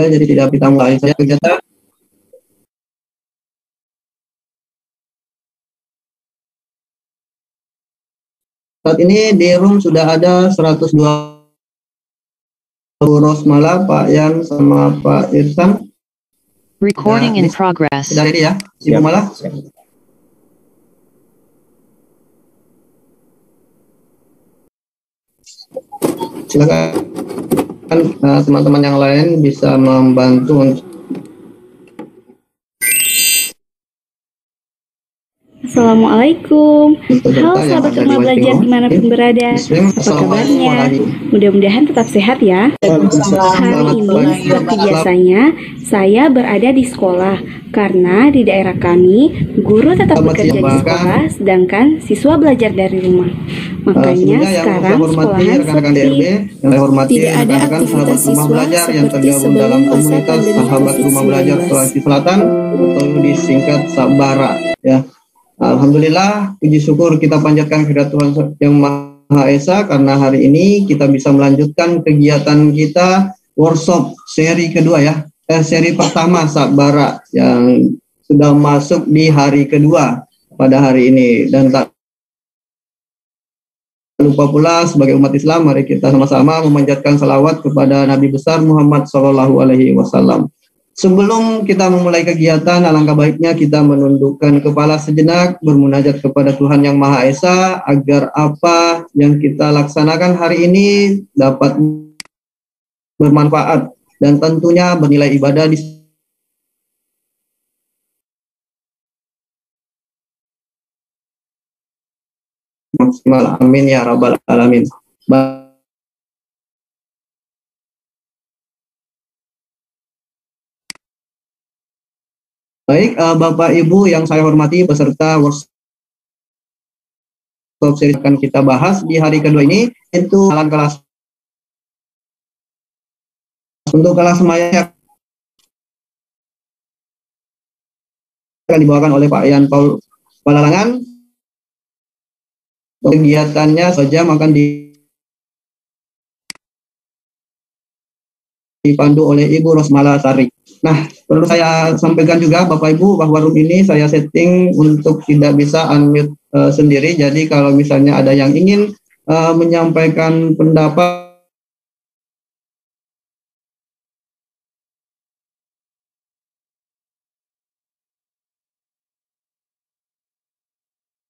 jadi tidak kita mulai saja kegiatan. Saat ini di room sudah ada 102 Rosmala, Pak Yan sama Pak Irsan. Recording in progress. Sudah ready ya, Ibu Mala? Silakan teman-teman yang lain bisa membantu untuk. Assalamualaikum. Halo sahabat Rumah Belajar dimanapun berada. Apa kabarnya? Mudah-mudahan tetap sehat ya. Hari ini seperti biasanya saya berada di sekolah karena di daerah kami guru tetap bekerja di sekolah sedangkan siswa belajar dari rumah. Makanya sekarang sekolahan sepi. Tidak ada aktivitas siswa yang tergabung dalam komunitas sahabat Rumah Belajar Sulawesi Selatan atau disingkat Sabara ya. Alhamdulillah, puji syukur kita panjatkan kepada Tuhan Yang Maha Esa karena hari ini kita bisa melanjutkan kegiatan kita workshop seri kedua ya, seri pertama Sabara yang sudah masuk di hari kedua pada hari ini. Dan tak lupa pula sebagai umat Islam, mari kita sama-sama memanjatkan salawat kepada Nabi besar Muhammad SAW. Sebelum kita memulai kegiatan, alangkah baiknya kita menundukkan kepala sejenak, bermunajat kepada Tuhan Yang Maha Esa, agar apa yang kita laksanakan hari ini dapat bermanfaat dan tentunya bernilai ibadah di maksimal. Amin ya rabbal alamin. Baik, Bapak Ibu yang saya hormati beserta workshop seri akan kita bahas di hari kedua ini itu alat kelas. Untuk kelas maya akan dibawakan oleh Pak Yan Paul Palalangan. Kegiatannya sejam akan dipandu oleh Ibu Rosmala Sari. Nah, perlu saya sampaikan juga Bapak Ibu bahwa room ini saya setting untuk tidak bisa unmute sendiri. Jadi kalau misalnya ada yang ingin menyampaikan pendapat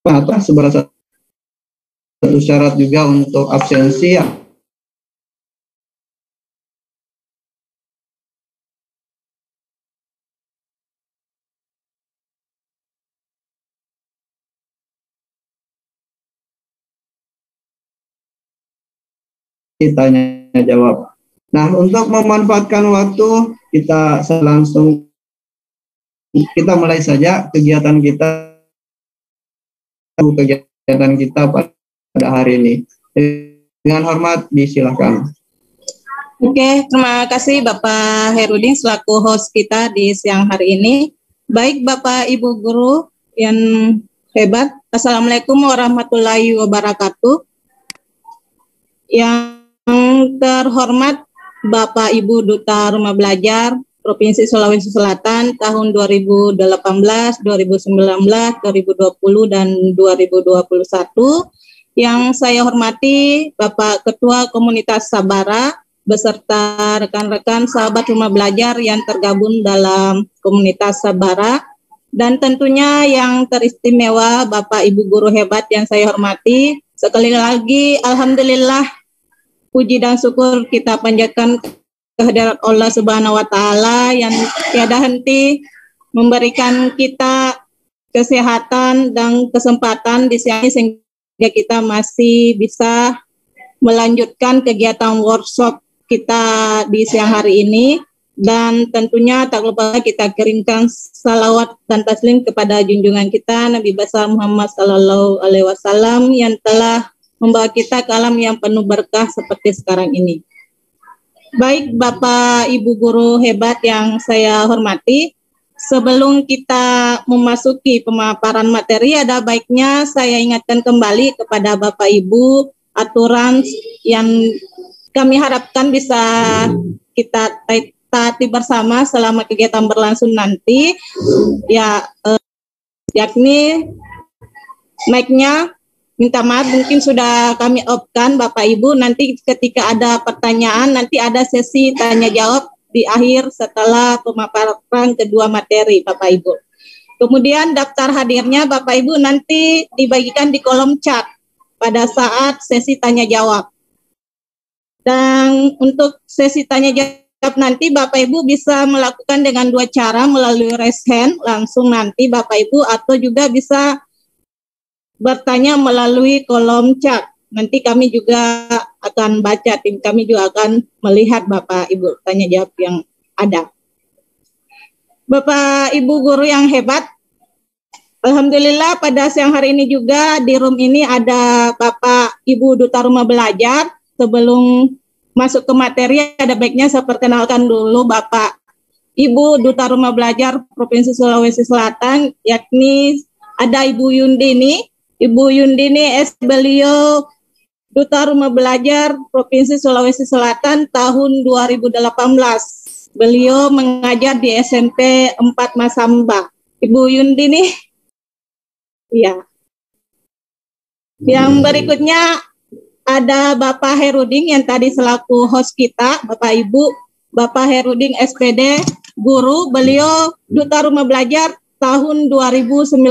atas seberapa satu syarat juga untuk absensi. Tanya jawab. Nah, untuk memanfaatkan waktu kita langsung kita mulai saja kegiatan kita pada hari ini. Dengan hormat disilakan. Oke, terima kasih Bapak Herudin selaku host kita di siang hari ini. Baik Bapak Ibu guru yang hebat. Assalamualaikum warahmatullahi wabarakatuh. Yang terhormat Bapak Ibu Duta Rumah Belajar Provinsi Sulawesi Selatan tahun 2018, 2019, 2020, dan 2021. Yang saya hormati Bapak Ketua Komunitas Sabara beserta rekan-rekan sahabat Rumah Belajar yang tergabung dalam Komunitas Sabara. Dan tentunya yang teristimewa Bapak Ibu guru hebat yang saya hormati. Sekali lagi Alhamdulillah, puji dan syukur kita panjatkan kehadirat Allah Subhanahu wa Ta'ala yang tiada henti memberikan kita kesehatan dan kesempatan di sini sehingga kita masih bisa melanjutkan kegiatan workshop kita di siang hari ini. Dan tentunya tak lupa kita kirimkan salawat dan taslim kepada junjungan kita Nabi besar Muhammad Sallallahu Alaihi Wasallam yang telah membawa kita ke alam yang penuh berkah seperti sekarang ini. Baik Bapak Ibu guru hebat yang saya hormati, sebelum kita memasuki pemaparan materi, ada baiknya saya ingatkan kembali kepada Bapak Ibu aturan yang kami harapkan bisa kita taati bersama selama kegiatan berlangsung nanti, ya yakni mic-nya minta maaf mungkin sudah kami off-kan Bapak Ibu. Nanti ketika ada pertanyaan, nanti ada sesi tanya jawab di akhir setelah pemaparan kedua materi Bapak Ibu. Kemudian daftar hadirnya Bapak Ibu nanti dibagikan di kolom chat pada saat sesi tanya jawab. Dan untuk sesi tanya jawab nanti Bapak Ibu bisa melakukan dengan dua cara, melalui raise hand langsung nanti Bapak Ibu, atau juga bisa bertanya melalui kolom chat. Nanti kami juga akan baca, tim kami juga akan melihat Bapak Ibu tanya jawab yang ada. Bapak Ibu guru yang hebat, alhamdulillah pada siang hari ini juga di room ini ada Bapak Ibu Duta Rumah Belajar. Sebelum masuk ke materi, ada baiknya saya perkenalkan dulu Bapak Ibu Duta Rumah Belajar Provinsi Sulawesi Selatan, yakni ada Ibu Yundini. Ibu Yundini beliau Duta Rumah Belajar Provinsi Sulawesi Selatan tahun 2018. Beliau mengajar di SMP 4 Masamba. Ibu Yundini. Ya. Yang berikutnya ada Bapak Heruding yang tadi selaku host kita, Bapak Ibu. Bapak Heruding SPD guru, beliau Duta Rumah Belajar tahun 2019.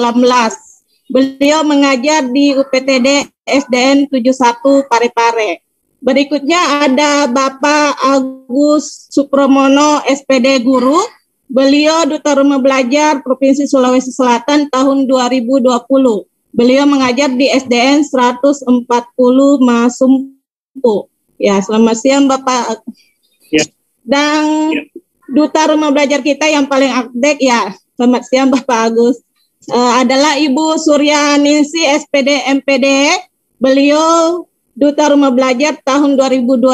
Beliau mengajar di UPTD SDN 71 Parepare. Berikutnya ada Bapak Agus Supromono SPD guru. Beliau Duta Rumah Belajar Provinsi Sulawesi Selatan tahun 2020. Beliau mengajar di SDN 140 Masumpu. Ya, selamat siang Bapak. Ya. Dan Duta Rumah Belajar kita yang paling update ya, selamat siang Bapak Agus. Adalah Ibu Surya Ningsi SPD MPD. Beliau Duta Rumah Belajar tahun 2021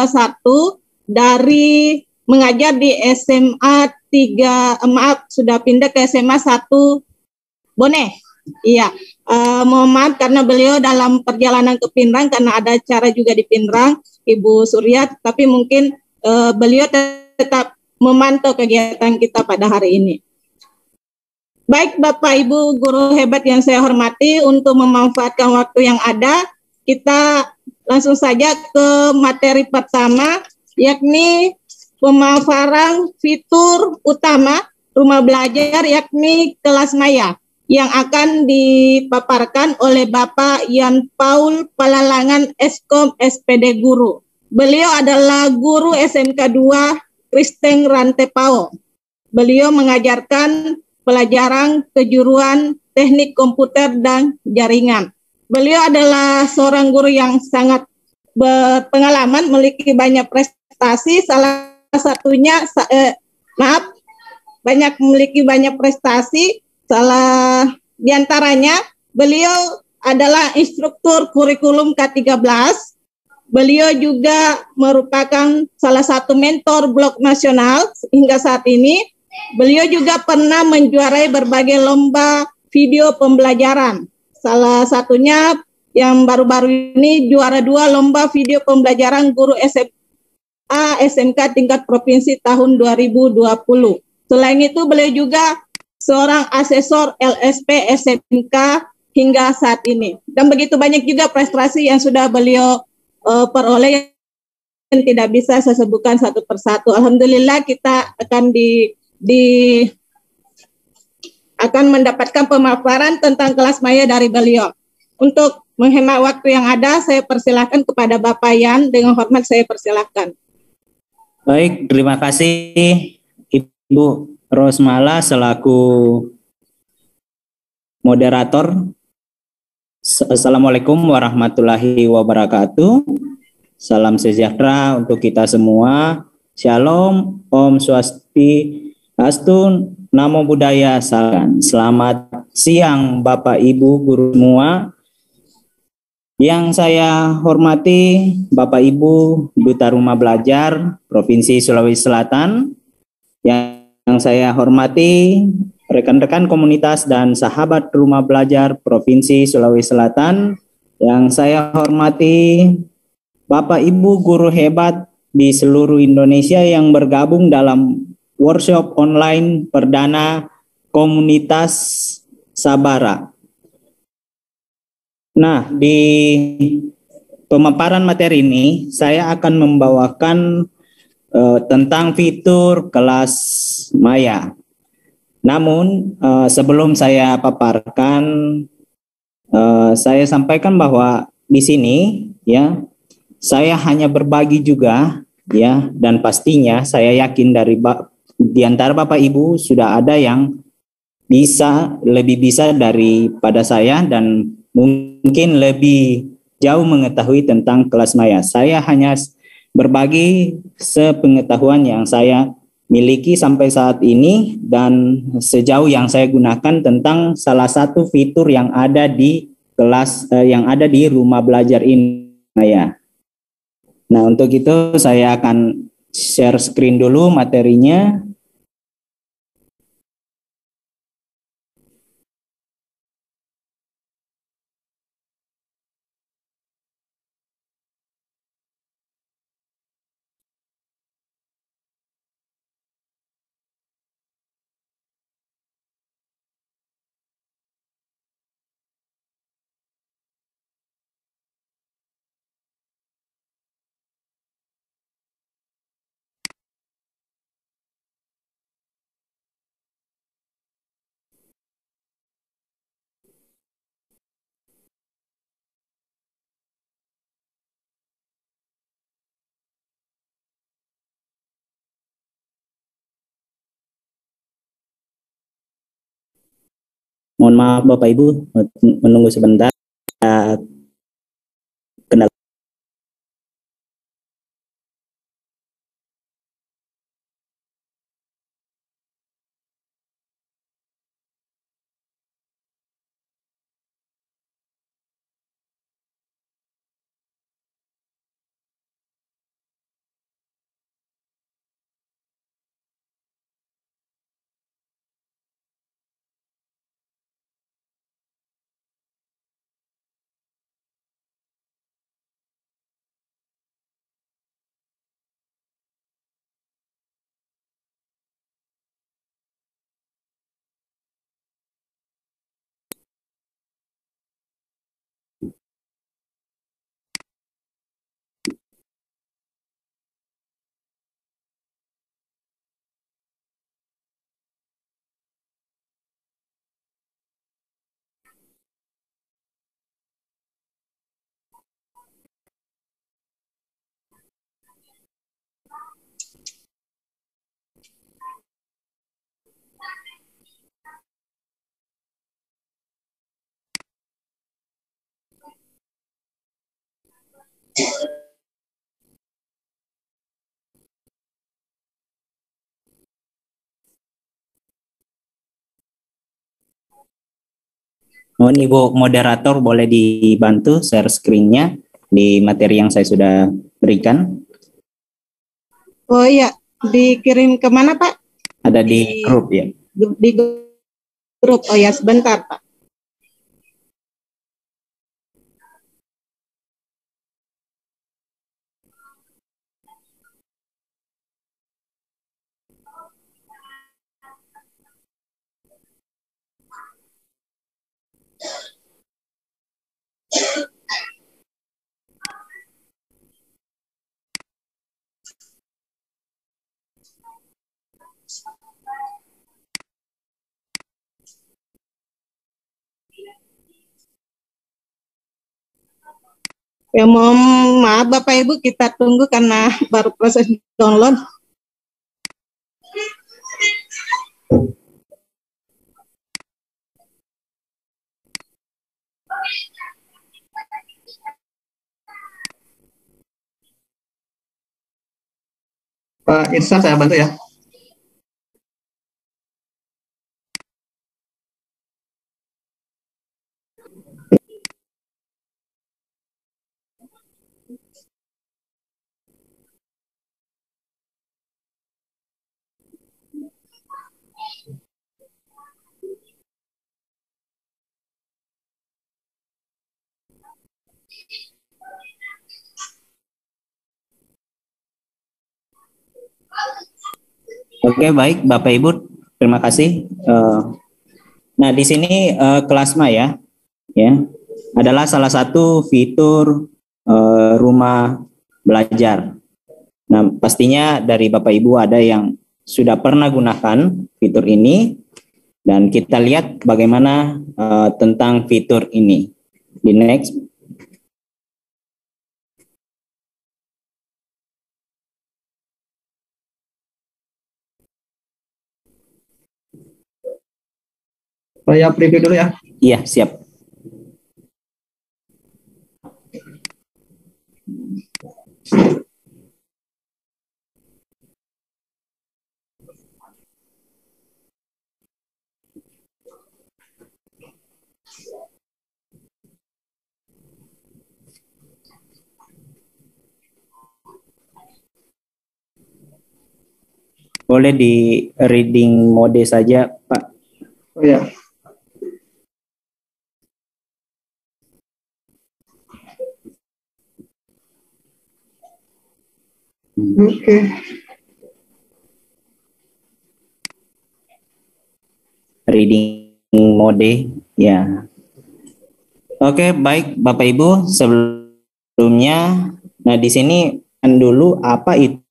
dari mengajar di SMA 3, sudah pindah ke SMA 1 Bone. Iya, mohon maaf karena beliau dalam perjalanan ke Pinrang karena ada acara juga di Pinrang, Ibu Surya, tapi mungkin beliau tetap memantau kegiatan kita pada hari ini. Baik Bapak Ibu guru hebat yang saya hormati, untuk memanfaatkan waktu yang ada, kita langsung saja ke materi pertama, yakni pemaparan fitur utama rumah belajar, yakni kelas maya, yang akan dipaparkan oleh Bapak Yan Paul Palalangan Eskom SPD guru. Beliau adalah guru SMK 2 Kristeng Rantepao. Beliau mengajarkan pelajaran kejuruan teknik komputer dan jaringan. Beliau adalah seorang guru yang sangat berpengalaman, memiliki banyak prestasi, salah satunya, memiliki banyak prestasi, salah diantaranya beliau adalah instruktur kurikulum K13, beliau juga merupakan salah satu mentor blog nasional hingga saat ini. Beliau juga pernah menjuarai berbagai lomba video pembelajaran. Salah satunya yang baru-baru ini juara 2 lomba video pembelajaran guru SMA SMK tingkat provinsi tahun 2020. Selain itu beliau juga seorang asesor LSP SMK hingga saat ini. Dan begitu banyak juga prestasi yang sudah beliau peroleh yang tidak bisa saya sebutkan satu persatu. Alhamdulillah kita akan akan mendapatkan pemaparan tentang kelas maya dari beliau. Untuk menghemat waktu yang ada, saya persilahkan kepada Bapak Yan. Dengan hormat saya persilahkan. Baik, terima kasih Ibu Rosmala selaku moderator. Assalamualaikum warahmatullahi wabarakatuh. Salam sejahtera untuk kita semua. Shalom, Om Swastiastu, Namo Buddhaya, Salam. Selamat siang Bapak Ibu guru semua. Yang saya hormati Bapak Ibu Duta Rumah Belajar Provinsi Sulawesi Selatan. Yang saya hormati rekan-rekan komunitas dan sahabat Rumah Belajar Provinsi Sulawesi Selatan. Yang saya hormati Bapak Ibu guru hebat di seluruh Indonesia yang bergabung dalam workshop online perdana komunitas Sabara. Nah, di pemaparan materi ini saya akan membawakan tentang fitur kelas maya. Namun sebelum saya paparkan, saya sampaikan bahwa di sini ya saya hanya berbagi juga ya, dan pastinya saya yakin di antara Bapak Ibu sudah ada yang lebih bisa daripada saya dan mungkin lebih jauh mengetahui tentang kelas maya. Saya hanya berbagi sepengetahuan yang saya miliki sampai saat ini dan sejauh yang saya gunakan tentang salah satu fitur yang ada di kelas yang ada di rumah belajar ini ya. Nah, untuk itu saya akan share screen dulu materinya. Mohon maaf Bapak Ibu, menunggu sebentar. Kendala. Mohon Ibu moderator boleh dibantu share screen-nya di materi yang saya sudah berikan. Oh iya, dikirim kemana Pak? Ada di grup ya. Di grup, oh ya sebentar Pak. Ya mohon maaf Bapak Ibu, kita tunggu karena baru proses download. Pak Irsa, saya bantu ya. Oke, baik Bapak Ibu, terima kasih. Nah, di sini Kelasma ya adalah salah satu fitur rumah belajar. Nah, pastinya dari Bapak Ibu ada yang sudah pernah gunakan fitur ini, dan kita lihat bagaimana tentang fitur ini. Di next. Saya preview dulu ya. Iya, siap. Boleh di reading mode saja, Pak. Oh ya. Oke. Reading mode ya. Oke, baik Bapak Ibu, sebelumnya nah di sini dulu apa itu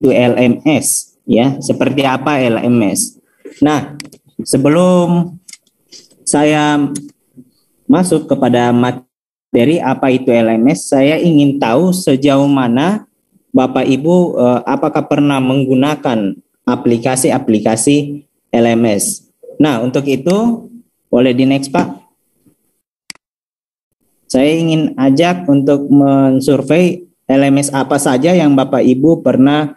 LMS ya, seperti apa LMS. Nah, sebelum saya masuk kepada materi apa itu LMS, saya ingin tahu sejauh mana Bapak Ibu apakah pernah menggunakan aplikasi-aplikasi LMS. Nah, untuk itu boleh di next Pak. Saya ingin ajak untuk mensurvei LMS apa saja yang Bapak Ibu pernah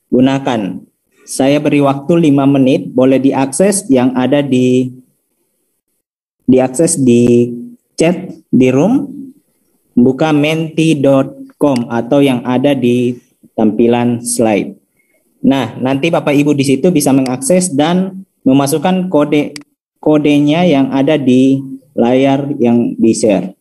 gunakan. Saya beri waktu 5 menit, boleh diakses yang ada diakses di chat di room, buka menti.com atau yang ada di tampilan slide. Nah, nanti Bapak Ibu di situ bisa mengakses dan memasukkan kodenya yang ada di layar yang di-share.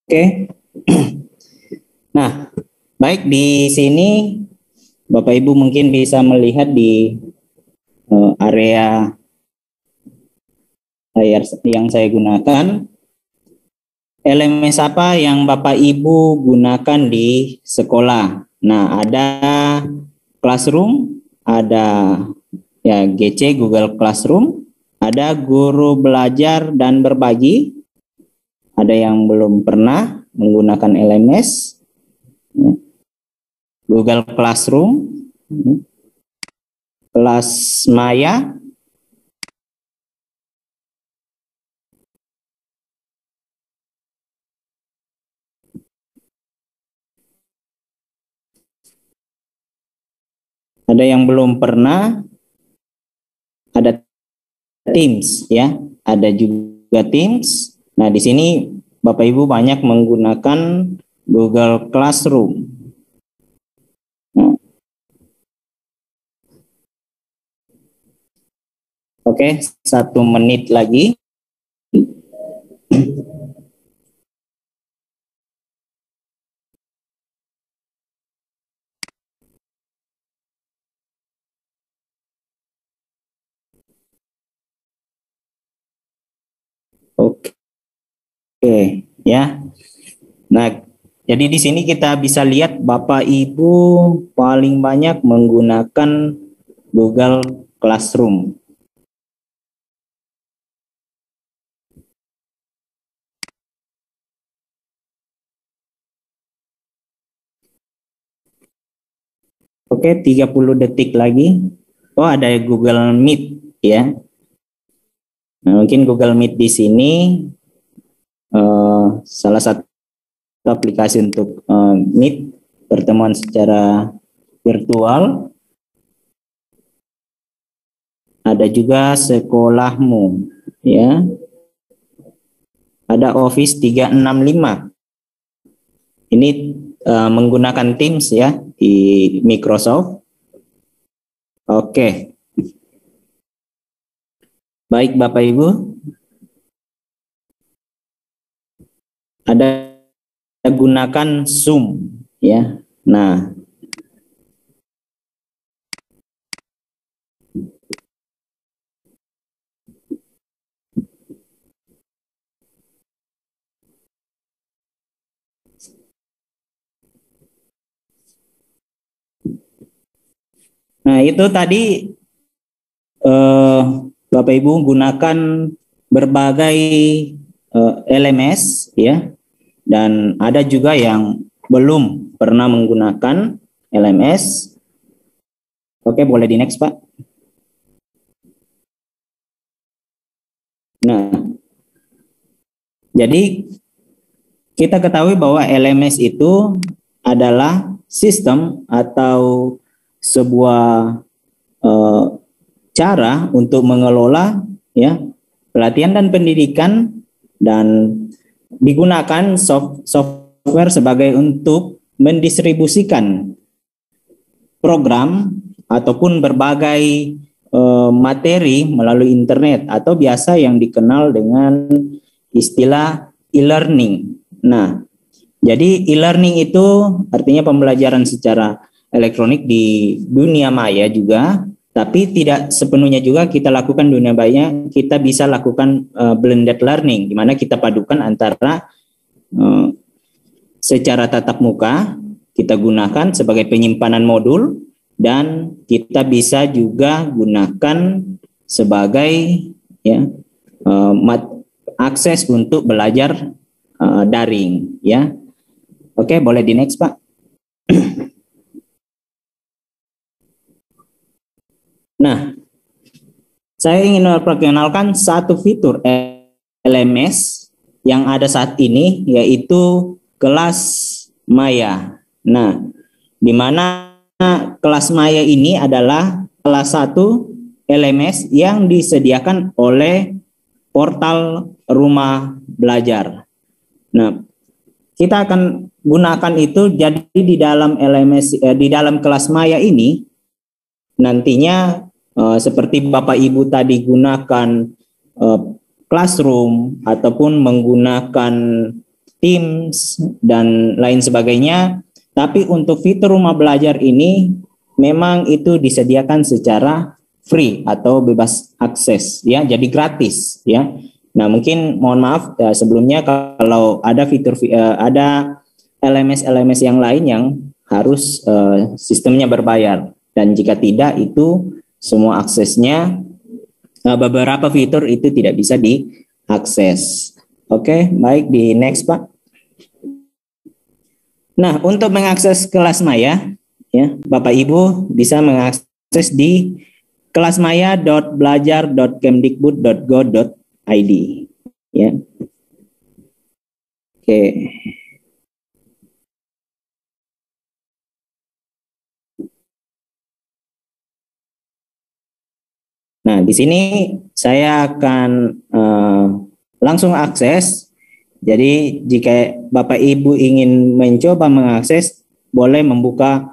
Oke. Nah, baik di sini Bapak Ibu mungkin bisa melihat di area layar yang saya gunakan. LMS apa yang Bapak Ibu gunakan di sekolah? Nah, ada Classroom, ada ya GC Google Classroom, ada Guru Belajar dan Berbagi. Ada yang belum pernah menggunakan LMS. Google Classroom, Kelasmaya, ada yang belum pernah, ada Teams ya, ada juga Teams. Nah, di sini Bapak Ibu banyak menggunakan Google Classroom. Nah. Oke, 1 menit lagi. Oke, ya. Nah, jadi di sini kita bisa lihat Bapak Ibu paling banyak menggunakan Google Classroom. Oke, 30 detik lagi. Oh, ada Google Meet ya. Nah, mungkin Google Meet di sini salah satu aplikasi untuk Meet, pertemuan secara virtual. Ada juga Sekolahmu ya. Ada Office 365. Ini menggunakan Teams ya di Microsoft. Oke. Baik Bapak Ibu. Ada gunakan Zoom ya. Nah, itu tadi Bapak Ibu gunakan berbagai LMS ya, dan ada juga yang belum pernah menggunakan LMS. Oke, boleh di next Pak. Nah, jadi kita ketahui bahwa LMS itu adalah sistem atau sebuah cara untuk mengelola ya pelatihan dan pendidikan, dan digunakan software sebagai untuk mendistribusikan program ataupun berbagai materi melalui internet, atau biasa yang dikenal dengan istilah e-learning. Nah, jadi e-learning itu artinya pembelajaran secara elektronik di dunia maya juga, tapi tidak sepenuhnya juga kita lakukan dunia maya. Kita bisa lakukan blended learning, di mana kita padukan antara secara tatap muka kita gunakan sebagai penyimpanan modul, dan kita bisa juga gunakan sebagai ya akses untuk belajar daring ya. Oke, boleh di next Pak. Nah, saya ingin memperkenalkan satu fitur LMS yang ada saat ini, yaitu kelas maya. Nah, di mana kelas maya ini adalah salah satu LMS yang disediakan oleh portal Rumah Belajar. Nah, kita akan gunakan itu. Jadi di dalam LMS, di dalam kelas maya ini nantinya seperti Bapak Ibu tadi gunakan Classroom ataupun menggunakan Teams dan lain sebagainya, tapi untuk fitur Rumah Belajar ini memang itu disediakan secara free atau bebas akses ya, jadi gratis ya. Nah, mungkin mohon maaf sebelumnya kalau ada fitur ada LMS yang lain yang harus sistemnya berbayar, dan jika tidak itu semua aksesnya, beberapa fitur itu tidak bisa diakses. Oke, baik, di next Pak. Nah, untuk mengakses kelas maya ya, Bapak Ibu bisa mengakses di kelasmaya.belajar.kemdikbud.go.id ya. Oke. Nah, di sini saya akan langsung akses. Jadi jika Bapak Ibu ingin mencoba mengakses, boleh membuka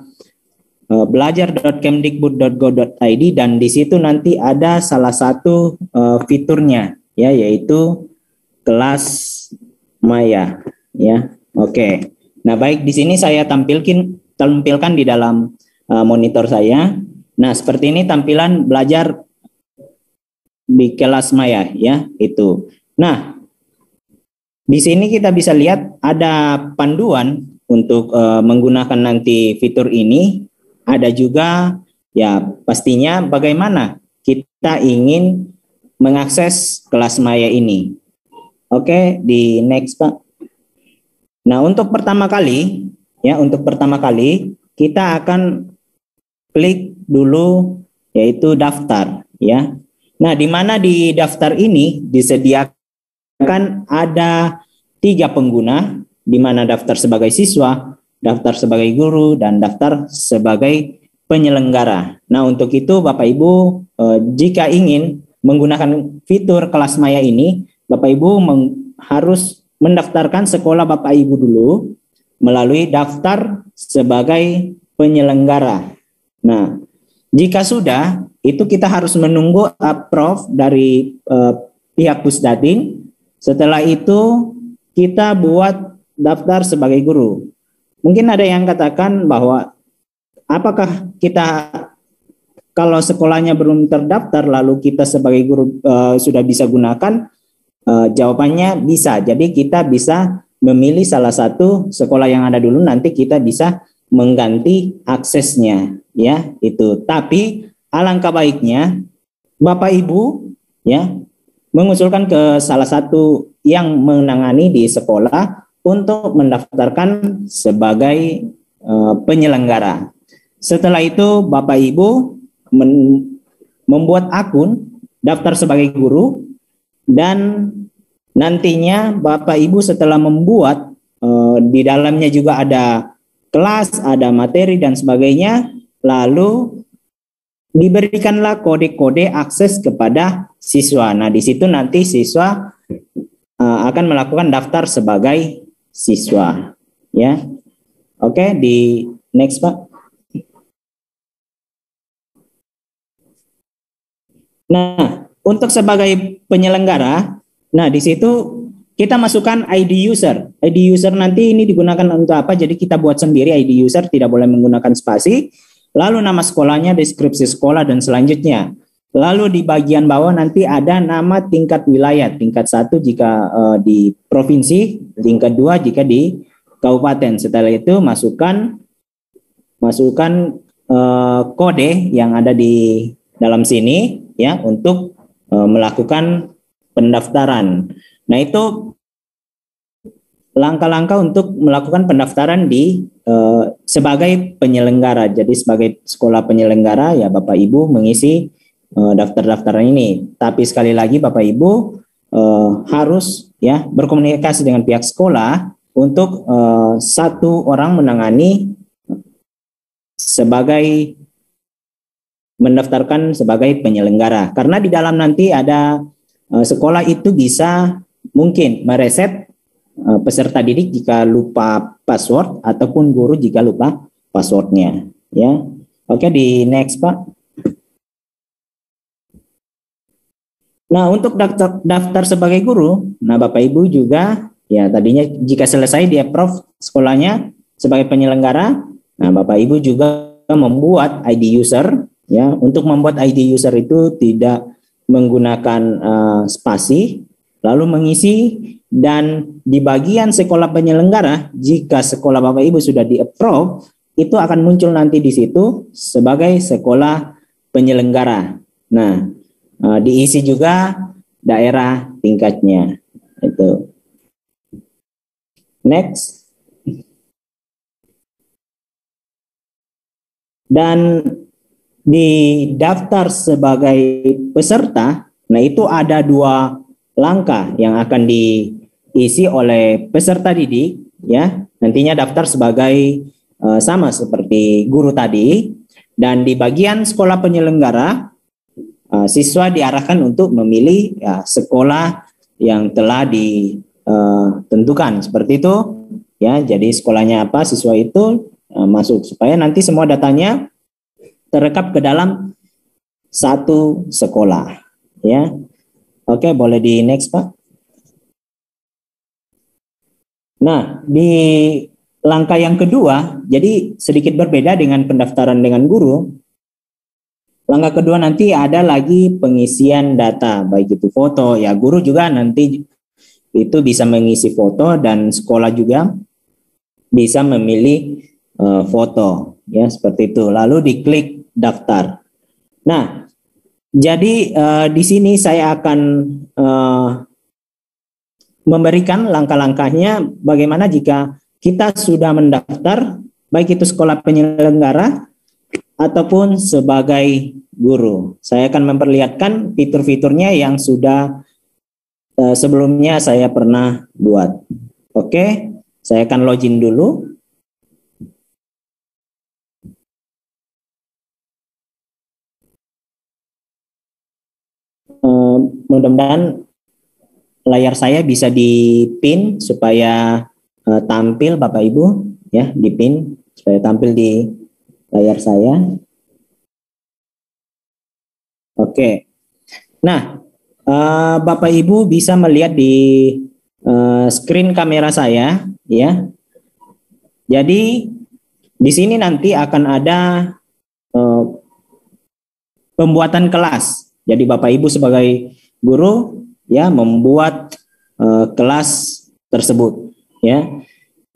belajar.kemdikbud.go.id, dan di situ nanti ada salah satu fiturnya ya, yaitu kelas maya ya. Oke. Nah, baik, di sini saya tampilkan di dalam monitor saya. Nah, seperti ini tampilan belajar di kelas maya ya, itu. Nah, di sini kita bisa lihat ada panduan untuk menggunakan nanti fitur ini. Ada juga ya pastinya bagaimana kita ingin mengakses kelas maya ini. Oke, di next Pak. Nah, untuk pertama kali kita akan klik dulu yaitu daftar ya. Nah, di mana di daftar ini disediakan ada 3 pengguna, di mana daftar sebagai siswa, daftar sebagai guru, dan daftar sebagai penyelenggara. Nah, untuk itu Bapak Ibu jika ingin menggunakan fitur kelas maya ini, Bapak Ibu harus mendaftarkan sekolah Bapak Ibu dulu melalui daftar sebagai penyelenggara. Nah, jika sudah, itu kita harus menunggu approve dari pihak Pusdatin. Setelah itu kita buat daftar sebagai guru. Mungkin ada yang katakan bahwa apakah kita kalau sekolahnya belum terdaftar lalu kita sebagai guru sudah bisa gunakan? Jawabannya bisa. Jadi kita bisa memilih salah satu sekolah yang ada dulu, nanti kita bisa mengganti aksesnya ya itu. Tapi alangkah baiknya Bapak Ibu ya mengusulkan ke salah satu yang menangani di sekolah untuk mendaftarkan sebagai penyelenggara. Setelah itu Bapak Ibu membuat akun daftar sebagai guru, dan nantinya Bapak Ibu setelah membuat di dalamnya juga ada kelas, ada materi dan sebagainya, lalu diberikanlah kode-kode akses kepada siswa. Nah, di situ nanti siswa akan melakukan daftar sebagai siswa ya. Oke, di next Pak. Nah, untuk sebagai penyelenggara, nah di situ kita masukkan ID user. ID user nanti ini digunakan untuk apa? Jadi kita buat sendiri ID user, tidak boleh menggunakan spasi. Lalu nama sekolahnya, deskripsi sekolah dan selanjutnya. Lalu di bagian bawah nanti ada nama tingkat wilayah, tingkat 1 jika di provinsi, tingkat 2 jika di kabupaten. Setelah itu masukkan kode yang ada di dalam sini ya untuk melakukan pendaftaran. Nah, itu langkah-langkah untuk melakukan pendaftaran di sebagai penyelenggara. Jadi sebagai sekolah penyelenggara ya Bapak Ibu mengisi daftar-daftaran ini. Tapi sekali lagi Bapak Ibu harus ya berkomunikasi dengan pihak sekolah untuk satu orang menangani sebagai mendaftarkan sebagai penyelenggara. Karena di dalam nanti ada sekolah itu bisa mungkin mereset peserta didik jika lupa password ataupun guru jika lupa passwordnya ya. Oke, di next Pak. Nah, untuk daftar sebagai guru, nah Bapak Ibu juga ya tadinya jika selesai di approve sekolahnya sebagai penyelenggara, nah Bapak Ibu juga membuat ID user ya. Untuk membuat ID user itu tidak menggunakan spasi, lalu mengisi, dan di bagian sekolah penyelenggara jika sekolah Bapak Ibu sudah di approve, itu akan muncul nanti di situ sebagai sekolah penyelenggara. Nah, diisi juga daerah tingkatnya itu. Next. Dan di daftar sebagai peserta, nah itu ada 2 langkah yang akan diisi oleh peserta didik ya. Nantinya daftar sebagai sama seperti guru tadi, dan di bagian sekolah penyelenggara siswa diarahkan untuk memilih ya, sekolah yang telah ditentukan seperti itu ya. Jadi sekolahnya apa, siswa itu masuk supaya nanti semua datanya terekap ke dalam satu sekolah ya. Oke, boleh di next Pak. Nah, di langkah yang kedua, jadi sedikit berbeda dengan pendaftaran dengan guru. Langkah kedua nanti ada lagi pengisian data, baik itu foto, ya guru juga nanti itu bisa mengisi foto dan sekolah juga bisa memilih foto, ya seperti itu. Lalu diklik daftar. Nah, jadi di sini saya akan memberikan langkah-langkahnya bagaimana jika kita sudah mendaftar, baik itu sekolah penyelenggara ataupun sebagai guru. Saya akan memperlihatkan fitur-fiturnya yang sudah sebelumnya saya pernah buat. Oke, saya akan login dulu. Mudah-mudahan layar saya bisa dipin supaya tampil Bapak Ibu, ya, dipin supaya tampil di layar saya. Oke. Nah, Bapak Ibu bisa melihat di screen kamera saya, ya. Jadi di sini nanti akan ada pembuatan kelas. Jadi Bapak Ibu sebagai guru, ya, membuat kelas tersebut, ya.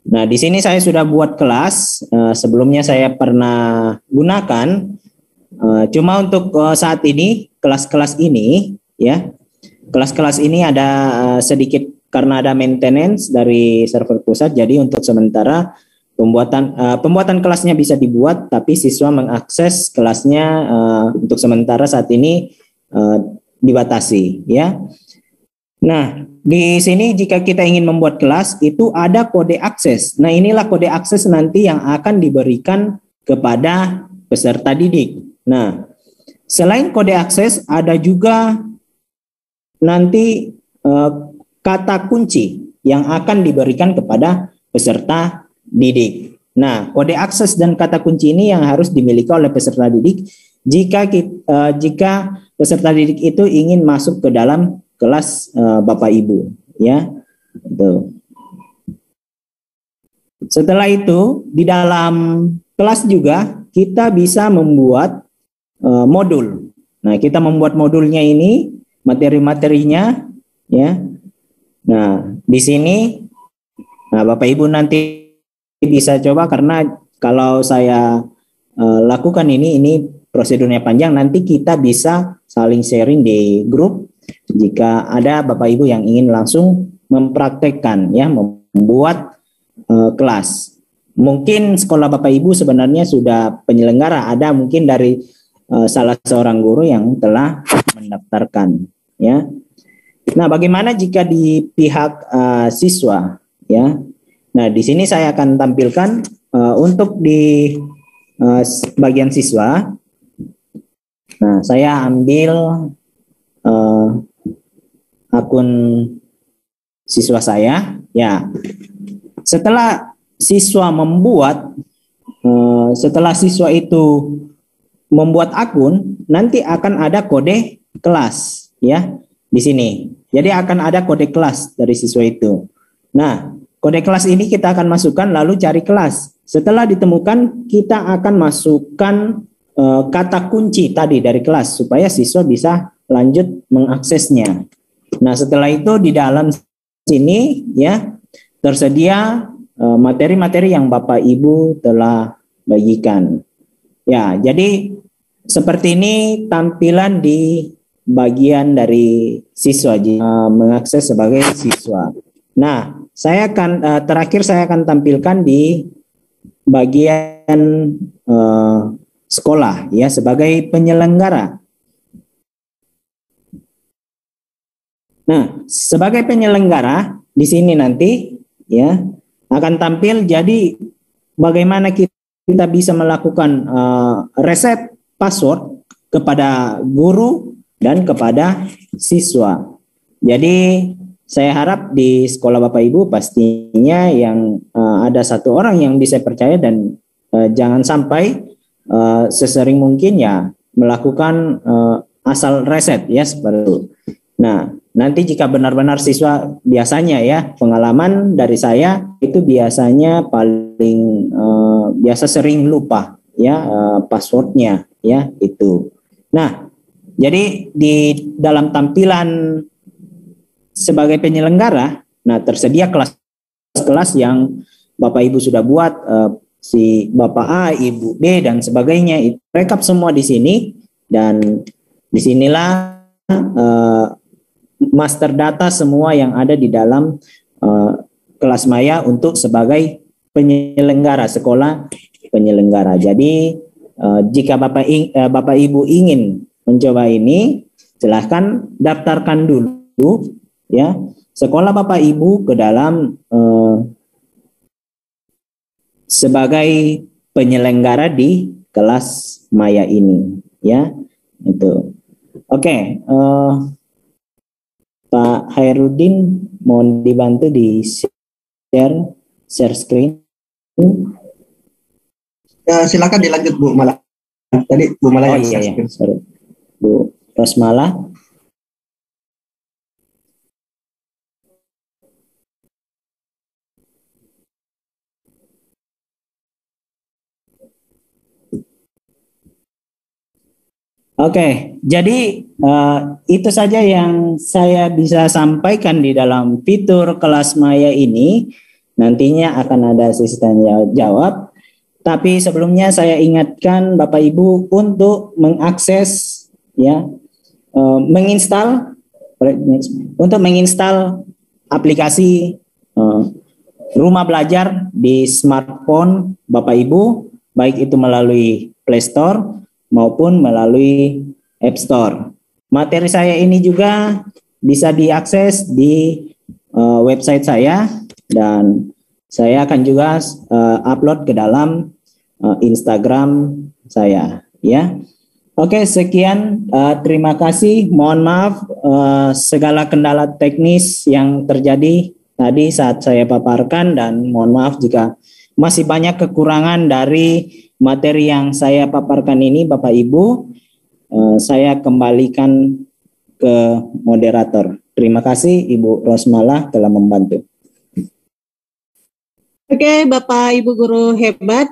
Nah, di sini saya sudah buat kelas. Sebelumnya saya pernah gunakan. Cuma untuk saat ini kelas-kelas ini, ya, kelas-kelas ini ada sedikit karena ada maintenance dari server pusat. Jadi untuk sementara pembuatan kelasnya bisa dibuat, tapi siswa mengakses kelasnya untuk sementara saat ini dibatasi, ya. Nah, di sini jika kita ingin membuat kelas itu ada kode akses. Nah, inilah kode akses nanti yang akan diberikan kepada peserta didik. Nah, selain kode akses ada juga nanti kata kunci yang akan diberikan kepada peserta didik. Nah, kode akses dan kata kunci ini yang harus dimiliki oleh peserta didik jika peserta didik itu ingin masuk ke dalam kelas Bapak Ibu, ya. Tuh. Setelah itu di dalam kelas juga kita bisa membuat modul. Nah, kita membuat modulnya ini, materi-materinya, ya. Nah, di sini Bapak Ibu nanti bisa coba, karena kalau saya lakukan ini prosedurnya panjang, nanti kita bisa saling sharing di grup jika ada Bapak Ibu yang ingin langsung mempraktekkan, ya, membuat kelas. Mungkin sekolah Bapak Ibu sebenarnya sudah penyelenggara, ada mungkin dari salah seorang guru yang telah mendaftarkan, ya. Nah, bagaimana jika di pihak siswa, ya? Nah, di sini saya akan tampilkan untuk di bagian siswa. Nah, saya ambil akun siswa saya, ya. Setelah siswa siswa itu membuat akun, nanti akan ada kode kelas, ya, di sini. Jadi akan ada kode kelas dari siswa itu. Nah, kode kelas ini kita akan masukkan lalu cari kelas. Setelah ditemukan, kita akan masukkan kata kunci tadi dari kelas supaya siswa bisa lanjut mengaksesnya. Nah, setelah itu di dalam sini, ya, tersedia materi-materi yang Bapak Ibu telah bagikan. Ya, jadi seperti ini tampilan di bagian dari siswa mengakses sebagai siswa. Nah, saya akan terakhir saya akan tampilkan di bagian sekolah, ya, sebagai penyelenggara. Nah, sebagai penyelenggara di sini nanti, ya, akan tampil. Jadi bagaimana kita bisa melakukan reset password kepada guru dan kepada siswa. Jadi saya harap di sekolah Bapak Ibu pastinya yang ada satu orang yang bisa percaya dan jangan sampai sesering mungkin, ya, melakukan asal reset, ya, seperti itu. Nah, nanti jika benar-benar siswa biasanya, ya, pengalaman dari saya itu biasanya paling biasa sering lupa, ya, passwordnya, ya, itu. Nah, jadi di dalam tampilan sebagai penyelenggara, nah, tersedia kelas-kelas yang Bapak Ibu sudah buat, si Bapak A, Ibu B dan sebagainya, itu rekap semua di sini, dan disinilah master data semua yang ada di dalam kelas maya untuk sebagai penyelenggara, sekolah penyelenggara. Jadi jika Bapak Ibu ingin mencoba ini, silahkan daftarkan dulu ya sekolah Bapak Ibu ke dalam sebagai penyelenggara di kelas maya ini ya. Itu. Oke, Pak Hairudin mohon dibantu di share screen. Silakan dilanjut Bu Mala. Tadi Bu Mala yang iya. Sorry. Bu Rosmala. Oke, jadi itu saja yang saya bisa sampaikan di dalam fitur kelas maya ini. Nantinya akan ada sesi tanya jawab. Tapi sebelumnya saya ingatkan Bapak Ibu untuk mengakses ya, menginstal aplikasi Rumah Belajar di smartphone Bapak Ibu, baik itu melalui Play Store maupun melalui App Store. Materi saya ini juga bisa diakses di website saya, dan saya akan juga upload ke dalam Instagram saya ya. Oke, sekian, terima kasih. Mohon maaf segala kendala teknis yang terjadi tadi saat saya paparkan, dan mohon maaf jika masih banyak kekurangan dari materi yang saya paparkan ini Bapak Ibu. Saya kembalikan ke moderator. Terima kasih Ibu Rosmala telah membantu. Oke, Bapak Ibu guru hebat.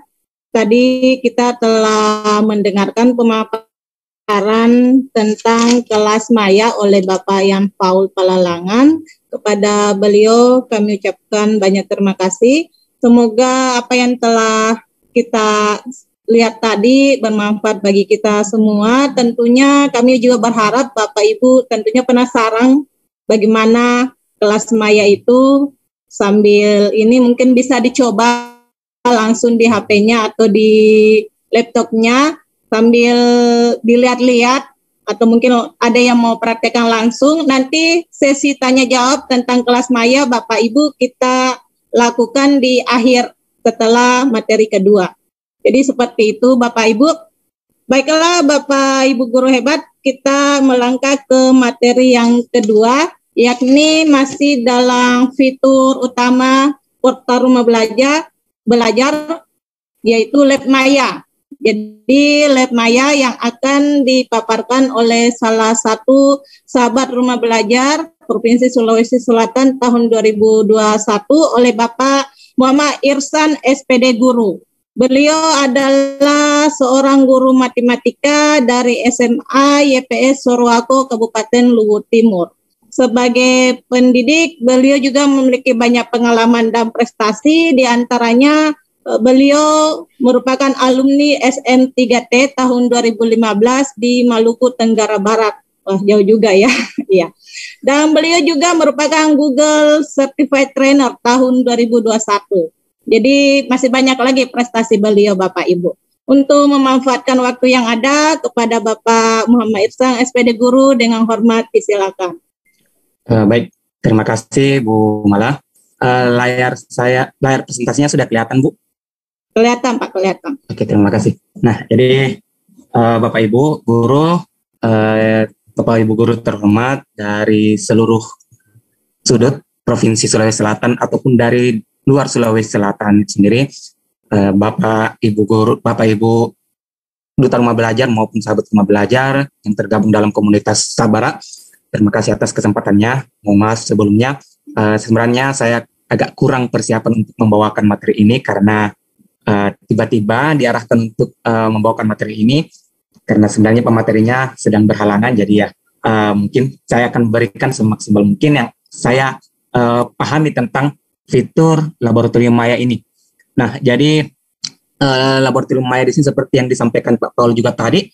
Tadi kita telah mendengarkan pemaparan tentang kelas maya oleh Bapak Yan Paul Palalangan. Kepada beliau kami ucapkan banyak terima kasih. Semoga apa yang telah kita lihat tadi bermanfaat bagi kita semua. Tentunya kami juga berharap Bapak Ibu tentunya penasaran bagaimana kelas maya itu. Sambil ini mungkin bisa dicoba langsung di HP-nya atau di laptopnya sambil dilihat-lihat, atau mungkin ada yang mau praktekkan langsung. Nanti sesi tanya jawab tentang kelas maya Bapak Ibu kita lakukan di akhir setelah materi kedua. Jadi seperti itu Bapak Ibu. Baiklah Bapak Ibu guru hebat, kita melangkah ke materi yang kedua, yakni masih dalam fitur utama portal rumah belajar, yaitu Lab Maya. Jadi Lab Maya yang akan dipaparkan oleh salah satu sahabat rumah belajar Provinsi Sulawesi Selatan tahun 2021 oleh Bapak Muhammad Irsan SPD Guru. Beliau adalah seorang guru matematika dari SMA YPS Sorowako Kabupaten Luwu Timur. Sebagai pendidik, beliau juga memiliki banyak pengalaman dan prestasi. Di antaranya, beliau merupakan alumni SM3T tahun 2015 di Maluku Tenggara Barat. Wah, jauh juga ya. Iya. Dan beliau juga merupakan Google Certified Trainer tahun 2021. Jadi masih banyak lagi prestasi beliau Bapak Ibu. Untuk memanfaatkan waktu yang ada, kepada Bapak Muhammad Irsan SPD Guru dengan hormat disilakan. Baik, terima kasih Bu Mala. Layar presentasinya sudah kelihatan Bu? Kelihatan Pak, kelihatan. Oke, terima kasih. Nah, jadi Bapak Ibu guru, Bapak Ibu guru terhormat dari seluruh sudut Provinsi Sulawesi Selatan ataupun dari luar Sulawesi Selatan sendiri, Bapak Ibu guru, Bapak Ibu duta rumah belajar maupun sahabat rumah belajar yang tergabung dalam komunitas Sabara. Terima kasih atas kesempatannya. Mohon maaf sebelumnya, sebenarnya saya agak kurang persiapan untuk membawakan materi ini karena tiba-tiba diarahkan untuk membawakan materi ini karena sebenarnya pematerinya sedang berhalangan. Jadi ya mungkin saya akan berikan semaksimal mungkin yang saya pahami tentang fitur laboratorium maya ini. Nah, jadi laboratorium maya di sini seperti yang disampaikan Pak Paul juga tadi,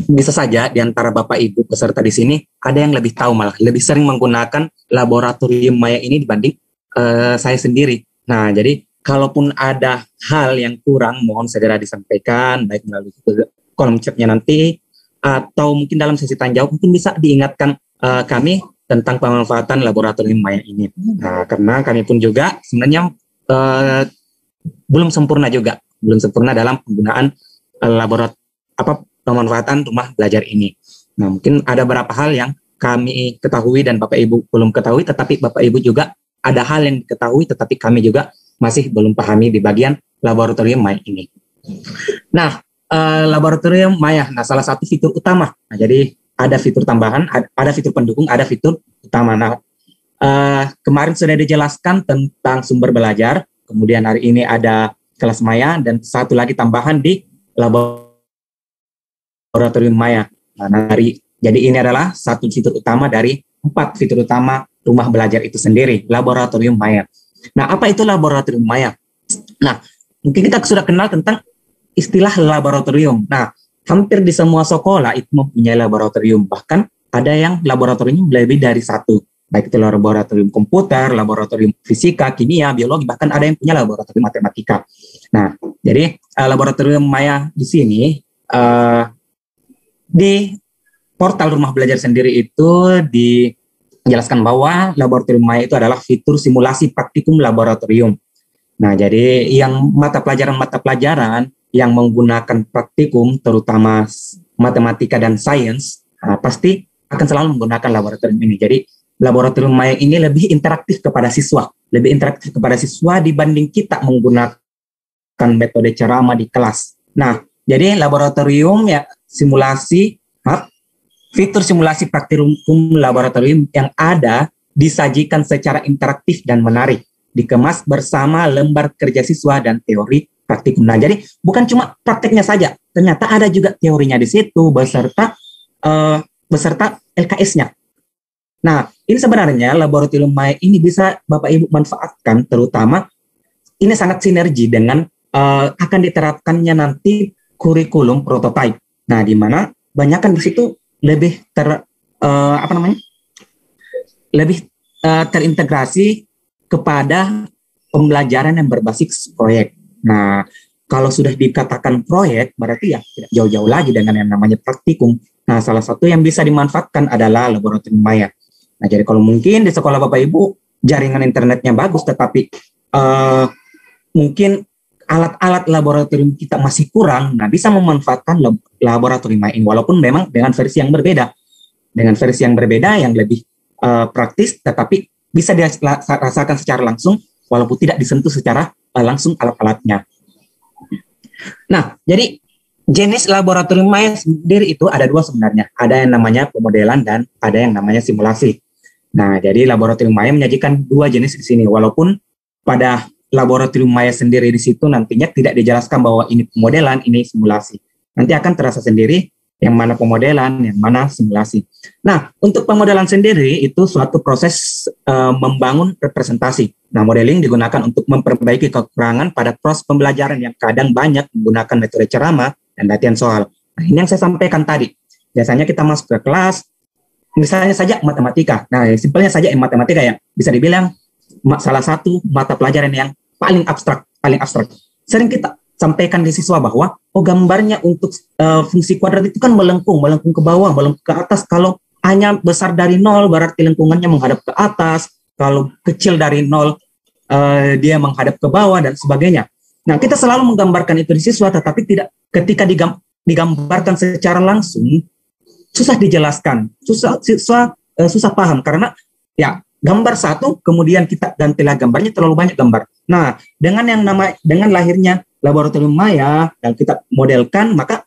bisa saja di antara Bapak Ibu peserta di sini ada yang lebih tahu, malah lebih sering menggunakan laboratorium maya ini dibanding saya sendiri. Nah, jadi kalaupun ada hal yang kurang, mohon segera disampaikan, baik melalui kolom chatnya nanti, atau mungkin dalam sesi tanya jawab, mungkin bisa diingatkan kami tentang pemanfaatan laboratorium Maya ini. Nah, karena kami pun juga sebenarnya belum sempurna dalam penggunaan pemanfaatan rumah belajar ini. Nah, mungkin ada beberapa hal yang kami ketahui dan Bapak Ibu belum ketahui, tetapi Bapak Ibu juga ada hal yang diketahui, tetapi kami juga masih belum pahami di bagian laboratorium Maya ini. Nah, laboratorium Maya, salah satu fitur utama. Nah, jadi ada fitur tambahan, ada fitur pendukung, ada fitur utama. Nah, kemarin sudah dijelaskan tentang sumber belajar, kemudian hari ini ada kelas Maya, dan satu lagi tambahan di laboratorium Maya. Nah, jadi ini adalah satu fitur utama dari 4 fitur utama rumah belajar itu sendiri, laboratorium Maya. Nah, apa itu laboratorium Maya? Nah, mungkin kita sudah kenal tentang istilah laboratorium. Nah, hampir di semua sekolah itu mempunyai laboratorium, bahkan ada yang laboratorium lebih dari satu, baik itu laboratorium komputer, laboratorium fisika, kimia, biologi, bahkan ada yang punya laboratorium matematika. Nah, jadi laboratorium Maya di sini di portal rumah belajar sendiri itu dijelaskan bahwa laboratorium Maya itu adalah fitur simulasi praktikum laboratorium. Nah, jadi yang mata pelajaran yang menggunakan praktikum, terutama matematika dan sains, pasti akan selalu menggunakan laboratorium ini. Jadi laboratorium Maya ini lebih interaktif kepada siswa, dibanding kita menggunakan metode ceramah di kelas. Nah, jadi laboratorium ya fitur simulasi praktikum laboratorium yang ada disajikan secara interaktif dan menarik, dikemas bersama lembar kerja siswa dan teori praktikum. Nah, jadi bukan cuma prakteknya saja, ternyata ada juga teorinya di situ beserta LKS-nya. Nah, ini sebenarnya laboratorium Maya ini bisa Bapak Ibu manfaatkan, terutama ini sangat sinergi dengan akan diterapkannya nanti kurikulum prototype. Nah, di mana banyak kan di situ lebih terintegrasi kepada pembelajaran yang berbasis proyek. Nah, kalau sudah dikatakan proyek, berarti ya tidak jauh-jauh lagi dengan yang namanya praktikum. Nah, salah satu yang bisa dimanfaatkan adalah laboratorium Maya. Nah, jadi kalau mungkin di sekolah Bapak Ibu jaringan internetnya bagus, tetapi mungkin alat-alat laboratorium kita masih kurang, nah bisa memanfaatkan laboratorium Maya ini, walaupun memang dengan versi yang berbeda. Yang lebih praktis, tetapi bisa dirasakan secara langsung, walaupun tidak disentuh secara langsung alat-alatnya. Nah, jadi jenis laboratorium Maya sendiri itu ada 2 sebenarnya. Ada yang namanya pemodelan dan ada yang namanya simulasi. Nah, jadi laboratorium Maya menyajikan 2 jenis di sini, walaupun pada laboratorium Maya sendiri di situ nantinya tidak dijelaskan bahwa ini pemodelan, ini simulasi. Nanti akan terasa sendiri yang mana pemodelan, yang mana simulasi. Nah, untuk pemodelan sendiri itu suatu proses membangun representasi. Nah, modeling digunakan untuk memperbaiki kekurangan pada proses pembelajaran yang kadang banyak menggunakan metode ceramah dan latihan soal. Nah, ini yang saya sampaikan tadi. Biasanya kita masuk ke kelas, misalnya saja matematika. Nah, simpelnya saja matematika ya, bisa dibilang salah satu mata pelajaran yang paling abstrak. Sering kita sampaikan di siswa bahwa gambarnya untuk fungsi kuadrat itu kan melengkung ke bawah, melengkung ke atas. Kalau hanya besar dari 0 berarti lengkungannya menghadap ke atas, kalau kecil dari 0 dia menghadap ke bawah dan sebagainya. Nah, kita selalu menggambarkan itu di siswa, tetapi tidak ketika digambarkan secara langsung susah dijelaskan, susah paham, karena ya gambar satu kemudian kita gantilah gambarnya, terlalu banyak gambar. Nah, dengan lahirnya laboratorium Maya yang kita modelkan, maka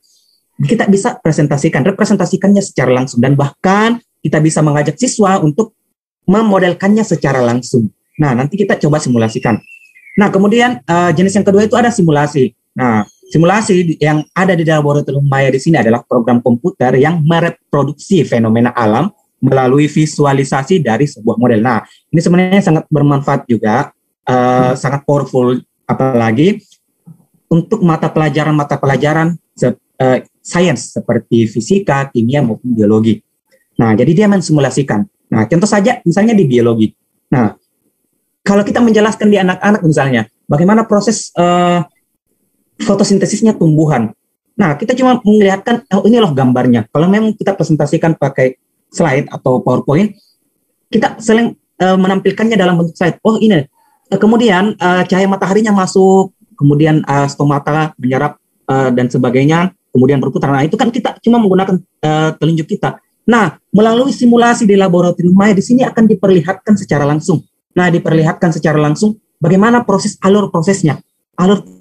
kita bisa representasikannya secara langsung, dan bahkan kita bisa mengajak siswa untuk memodelkannya secara langsung. Nah, nanti kita coba simulasikan. Nah, kemudian jenis yang kedua itu ada simulasi. Nah, simulasi yang ada di laboratorium Maya di sini adalah program komputer yang mereproduksi fenomena alam melalui visualisasi dari sebuah model. Nah, ini sebenarnya sangat bermanfaat juga, sangat powerful, apalagi untuk mata pelajaran sains seperti fisika, kimia maupun biologi. Nah, jadi dia mensimulasikan. Nah, contoh saja misalnya di biologi. Nah, kalau kita menjelaskan di anak-anak misalnya, bagaimana proses fotosintesisnya tumbuhan. Nah, kita cuma melihatkan, oh ini loh gambarnya. Kalau memang kita presentasikan pakai slide atau PowerPoint, kita sering menampilkannya dalam bentuk slide. Oh ini. Kemudian cahaya mataharinya masuk, kemudian stomata menyerap dan sebagainya, kemudian berputar. Nah, itu kan kita cuma menggunakan telunjuk kita. Nah, melalui simulasi di laboratorium maya di sini akan diperlihatkan secara langsung. Nah, diperlihatkan secara langsung bagaimana alur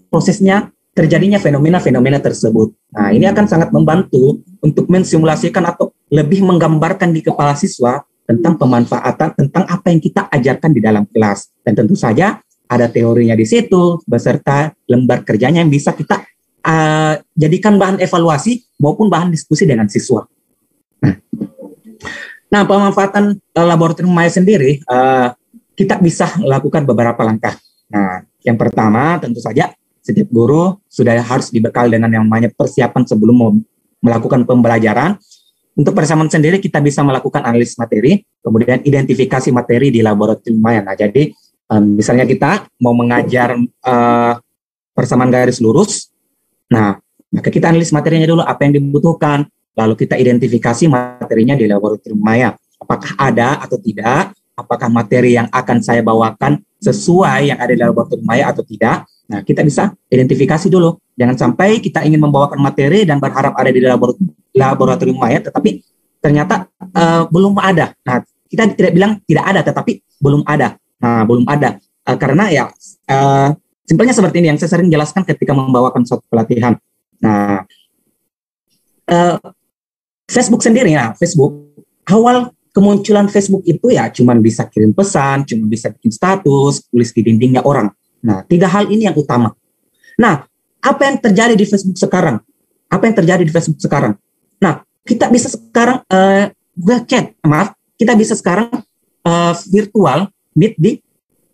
prosesnya terjadinya fenomena-fenomena tersebut. Nah, ini akan sangat membantu untuk mensimulasikan atau lebih menggambarkan di kepala siswa tentang pemanfaatan, tentang apa yang kita ajarkan di dalam kelas. Dan tentu saja ada teorinya di situ, beserta lembar kerjanya yang bisa kita jadikan bahan evaluasi maupun bahan diskusi dengan siswa. Nah, pemanfaatan laboratorium maya sendiri, kita bisa lakukan beberapa langkah. Nah, yang pertama tentu saja setiap guru sudah harus dibekal dengan yang namanya persiapan sebelum melakukan pembelajaran. Untuk persiapan sendiri kita bisa melakukan analisis materi, kemudian identifikasi materi di laboratorium maya. Nah, jadi misalnya kita mau mengajar persamaan garis lurus, nah maka kita analisis materinya dulu apa yang dibutuhkan. Lalu kita identifikasi materinya di laboratorium maya. Apakah ada atau tidak? Apakah materi yang akan saya bawakan sesuai yang ada di laboratorium maya atau tidak? Nah, kita bisa identifikasi dulu. Jangan sampai kita ingin membawakan materi dan berharap ada di laboratorium maya, tetapi ternyata belum ada. Nah, kita tidak bilang tidak ada, tetapi belum ada. Nah, belum ada. Karena ya, simpelnya seperti ini yang saya sering jelaskan ketika membawakan suatu pelatihan. Nah, Facebook sendiri, ya, Facebook, awal kemunculan Facebook itu ya cuman bisa kirim pesan, cuma bisa bikin status, tulis di dindingnya orang. Nah, 3 hal ini yang utama. Nah, apa yang terjadi di Facebook sekarang? Nah, kita bisa sekarang kita bisa sekarang virtual meet di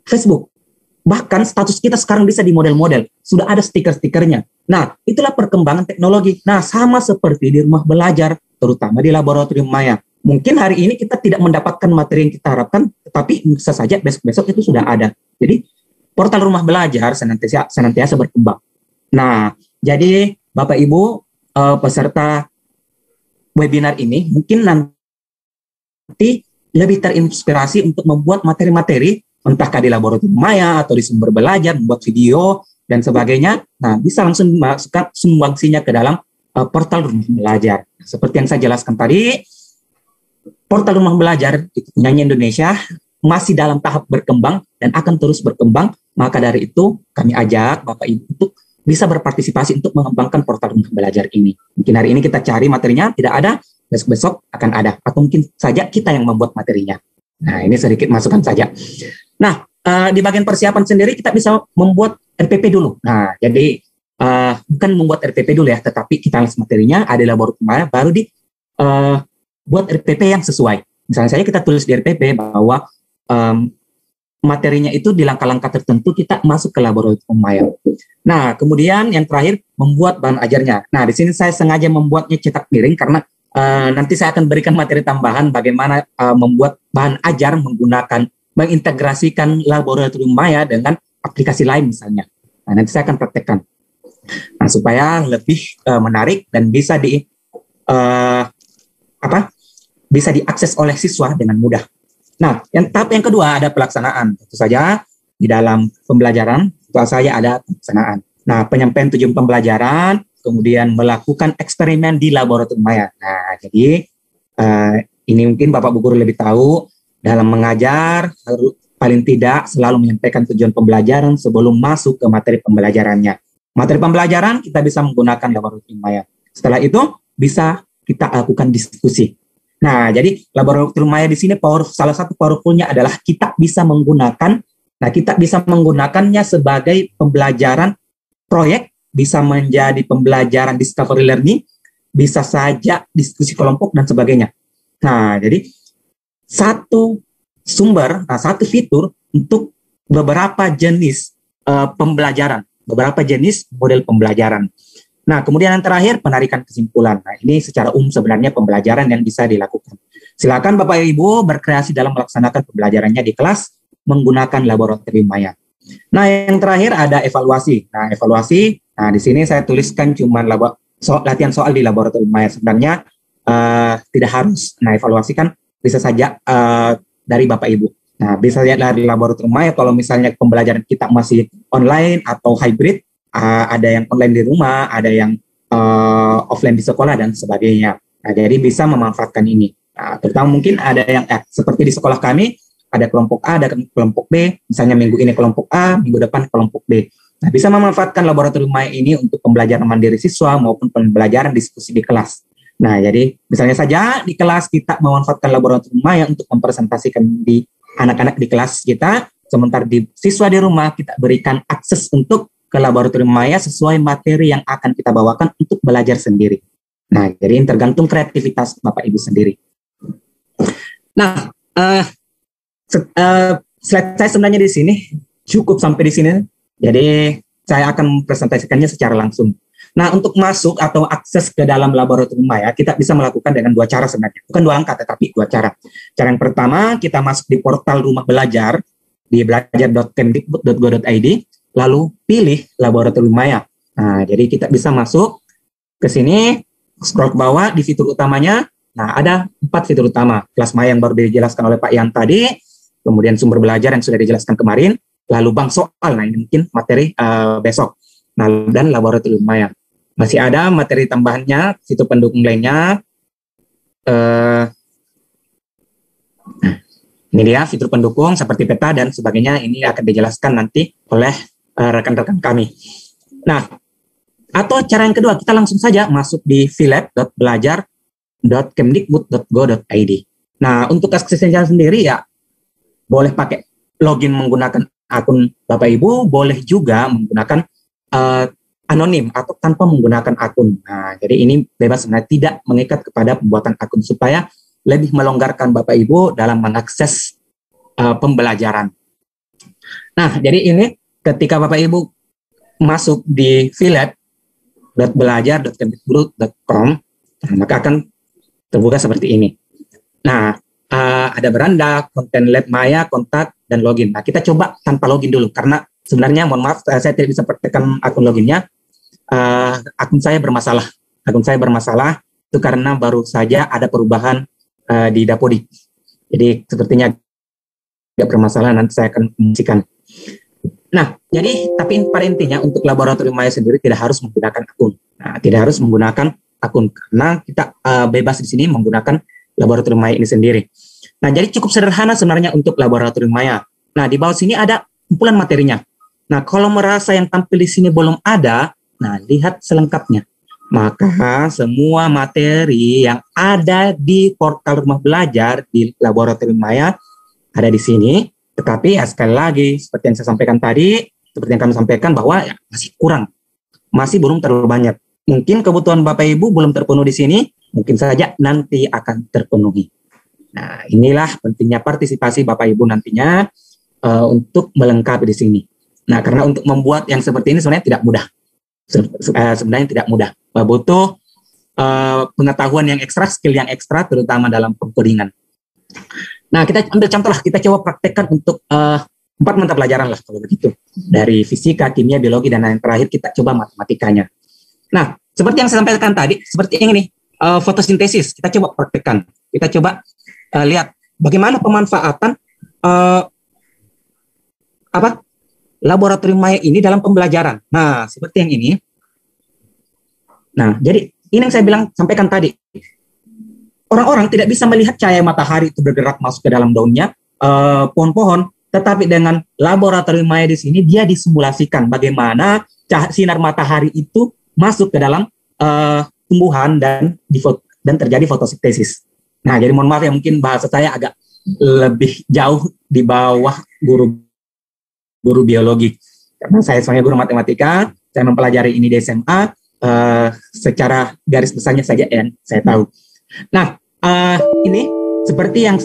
Facebook. Bahkan status kita sekarang bisa di model-model. Sudah ada stiker-stikernya. Nah, itulah perkembangan teknologi. Nah, sama seperti di rumah belajar, terutama di laboratorium maya. Mungkin hari ini kita tidak mendapatkan materi yang kita harapkan, tetapi bisa saja besok-besok itu sudah ada. Jadi, portal rumah belajar senantiasa berkembang. Nah, jadi Bapak Ibu peserta webinar ini mungkin nanti lebih terinspirasi untuk membuat materi-materi, entahkah di laboratorium maya atau di sumber belajar, membuat video dan sebagainya. Nah, bisa langsung masukkan sumbangsinya ke dalam portal rumah belajar. Seperti yang saya jelaskan tadi, portal rumah belajar itu punyanya Indonesia masih dalam tahap berkembang dan akan terus berkembang. Maka dari itu kami ajak Bapak Ibu untuk bisa berpartisipasi untuk mengembangkan portal rumah belajar ini. Mungkin hari ini kita cari materinya, tidak ada, besok-besok akan ada. Atau mungkin saja kita yang membuat materinya. Nah, ini sedikit masukan saja. Nah, di bagian persiapan sendiri kita bisa membuat RPP dulu. Nah, jadi bukan membuat RPP dulu ya, tetapi kita analisis materinya, ada laboratorium, baru buat RPP yang sesuai. Misalnya saya kita tulis di RPP bahwa materinya itu di langkah-langkah tertentu kita masuk ke laboratorium maya. Nah, kemudian yang terakhir membuat bahan ajarnya. Nah, di sini saya sengaja membuatnya cetak miring karena nanti saya akan berikan materi tambahan bagaimana membuat bahan ajar mengintegrasikan laboratorium maya dengan aplikasi lain misalnya. Nah, nanti saya akan praktekkan. Nah, supaya lebih menarik dan bisa bisa diakses oleh siswa dengan mudah. Nah, tahap yang kedua ada pelaksanaan. Tentu saja di dalam pembelajaran tentu saja ada pelaksanaan. Nah, penyampaian tujuan pembelajaran, kemudian melakukan eksperimen di laboratorium maya. Nah, jadi ini mungkin Bapak Bu Guru lebih tahu dalam mengajar paling tidak selalu menyampaikan tujuan pembelajaran sebelum masuk ke materi pembelajarannya. Materi pembelajaran kita bisa menggunakan laboratorium maya. Setelah itu bisa kita lakukan diskusi. Nah, jadi laboratorium maya di sini salah satu powerful-nya adalah kita bisa menggunakannya sebagai pembelajaran proyek, bisa menjadi pembelajaran discovery learning, bisa saja diskusi kelompok dan sebagainya. Nah, jadi satu fitur untuk beberapa jenis pembelajaran, beberapa jenis model pembelajaran. Nah, kemudian yang terakhir, penarikan kesimpulan. Nah, ini secara umum sebenarnya pembelajaran yang bisa dilakukan. Silakan Bapak Ibu berkreasi dalam melaksanakan pembelajarannya di kelas menggunakan laboratorium maya. Nah, yang terakhir ada evaluasi. Nah, di sini saya tuliskan cuma latihan soal di laboratorium maya. Sebenarnya tidak harus. Nah, evaluasi kan bisa saja dari Bapak Ibu. Nah, bisa saja dari laboratorium maya kalau misalnya pembelajaran kita masih online atau hybrid, ada yang online di rumah, ada yang offline di sekolah dan sebagainya. Nah, jadi bisa memanfaatkan ini. Nah, terutama mungkin ada yang seperti di sekolah kami, ada kelompok A, ada kelompok B, misalnya minggu ini kelompok A, minggu depan kelompok B. Nah, bisa memanfaatkan laboratorium maya ini untuk pembelajaran mandiri siswa maupun pembelajaran diskusi di kelas. Nah, jadi misalnya saja di kelas kita memanfaatkan laboratorium maya untuk mempresentasikan di anak-anak di kelas kita, sementara di siswa di rumah kita berikan akses untuk ke laboratorium maya sesuai materi yang akan kita bawakan untuk belajar sendiri. Nah, jadi tergantung kreativitas Bapak Ibu sendiri. Nah, slide saya sebenarnya di sini cukup sampai di sini. Jadi saya akan mempresentasikannya secara langsung. Nah, untuk masuk atau akses ke dalam laboratorium maya, kita bisa melakukan dengan dua cara sebenarnya. Bukan dua angka, tetapi dua cara. Cara yang pertama, kita masuk di portal rumah belajar di belajar.kemdikbud.go.id, lalu pilih laboratorium maya. Nah, jadi kita bisa masuk ke sini, scroll ke bawah di fitur utamanya. Nah, ada 4 fitur utama. Kelas maya yang baru dijelaskan oleh Pak Ian tadi, kemudian sumber belajar yang sudah dijelaskan kemarin, lalu bank soal. Nah, ini mungkin materi besok. Nah, dan laboratorium maya. Masih ada materi tambahannya, fitur pendukung lainnya. Ini dia fitur pendukung seperti peta dan sebagainya. Ini akan dijelaskan nanti oleh rekan-rekan kami. Nah, atau cara yang kedua, kita langsung saja masuk di philab.belajar.kemdikbud.go.id. Nah, untuk aksesnya sendiri ya, boleh pakai login menggunakan akun Bapak Ibu, boleh juga menggunakan anonim atau tanpa menggunakan akun. Nah, jadi ini bebas sebenarnya, tidak mengikat kepada pembuatan akun supaya lebih melonggarkan Bapak Ibu dalam mengakses pembelajaran. Nah, jadi ini ketika Bapak Ibu masuk di philab.belajar.kemdikbud.com, maka akan terbuka seperti ini. Nah, ada beranda, konten lab maya, kontak, dan login. Nah, kita coba tanpa login dulu, karena sebenarnya, mohon maaf, saya tidak bisa praktekkan akun loginnya. Akun saya bermasalah. Itu karena baru saja ada perubahan di Dapodik. Jadi sepertinya tidak bermasalah, nanti saya akan fungsikan. Nah, jadi tapi pada intinya untuk laboratorium maya sendiri tidak harus menggunakan akun. Nah, tidak harus menggunakan akun karena kita bebas di sini menggunakan laboratorium maya ini sendiri. Nah, jadi cukup sederhana sebenarnya untuk laboratorium maya. Nah, di bawah sini ada kumpulan materinya. Nah, kalau merasa yang tampil di sini belum ada, nah, lihat selengkapnya. Maka semua materi yang ada di portal rumah belajar di laboratorium maya ada di sini. Tetapi sekali lagi, seperti yang saya sampaikan tadi, seperti yang kami sampaikan bahwa ya, masih kurang, masih belum terlalu banyak. Mungkin kebutuhan Bapak Ibu belum terpenuhi di sini, mungkin saja nanti akan terpenuhi. Nah, inilah pentingnya partisipasi Bapak Ibu nantinya untuk melengkapi di sini. Nah, karena untuk membuat yang seperti ini sebenarnya tidak mudah. Butuh pengetahuan yang ekstra, skill yang ekstra, terutama dalam pengkodingan. Nah, kita ambil contoh lah, kita coba praktekkan untuk 4 mata pelajaran lah kalau begitu. Dari fisika, kimia, biologi, dan yang terakhir kita coba matematikanya. Nah, seperti yang saya sampaikan tadi, seperti yang ini, fotosintesis, kita coba praktekkan. Kita coba lihat bagaimana pemanfaatan laboratorium maya ini dalam pembelajaran. Nah, seperti yang ini. Nah, jadi ini yang saya sampaikan tadi. Orang-orang tidak bisa melihat cahaya matahari itu bergerak masuk ke dalam daunnya, pohon-pohon, tetapi dengan laboratorium maya di sini dia disimulasikan bagaimana sinar matahari itu masuk ke dalam tumbuhan dan terjadi fotosintesis. Nah, jadi mohon maaf ya, mungkin bahasa saya agak lebih jauh di bawah guru biologi. Karena saya sebagai guru matematika, saya mempelajari ini di SMA, secara garis besarnya saja yang saya tahu. Nah, ini seperti yang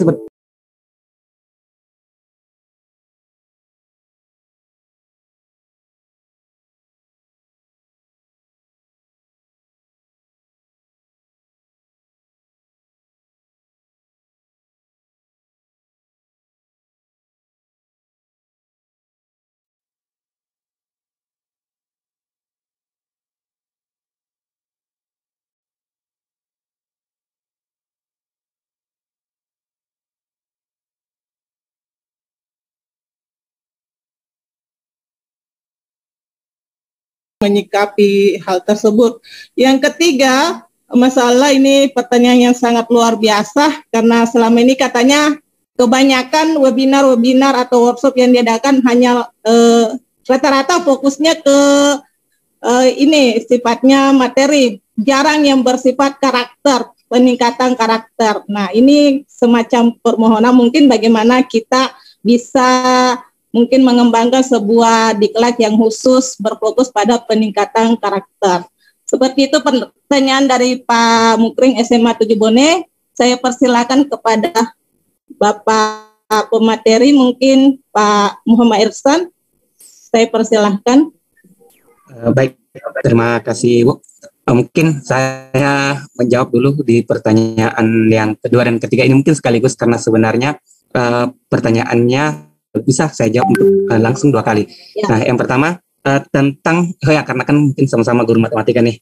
menyikapi hal tersebut. Yang ketiga, masalah ini pertanyaan yang sangat luar biasa karena selama ini katanya kebanyakan webinar atau workshop yang diadakan hanya rata-rata fokusnya ke ini sifatnya materi, jarang yang bersifat karakter, peningkatan karakter. Nah, ini semacam permohonan mungkin bagaimana kita bisa mungkin mengembangkan sebuah diklat yang khusus berfokus pada peningkatan karakter. Seperti itu pertanyaan dari Pak Mukring SMA 7 Bone. Saya persilakan kepada Bapak pemateri, mungkin Pak Muhammad Irsan. Saya persilahkan. Baik, terima kasih Bu. Mungkin saya menjawab dulu di pertanyaan yang kedua dan ketiga ini mungkin sekaligus karena sebenarnya pertanyaannya bisa saya jawab untuk langsung 2 kali. Ya. Nah, yang pertama tentang karena kan mungkin sama-sama guru matematika nih.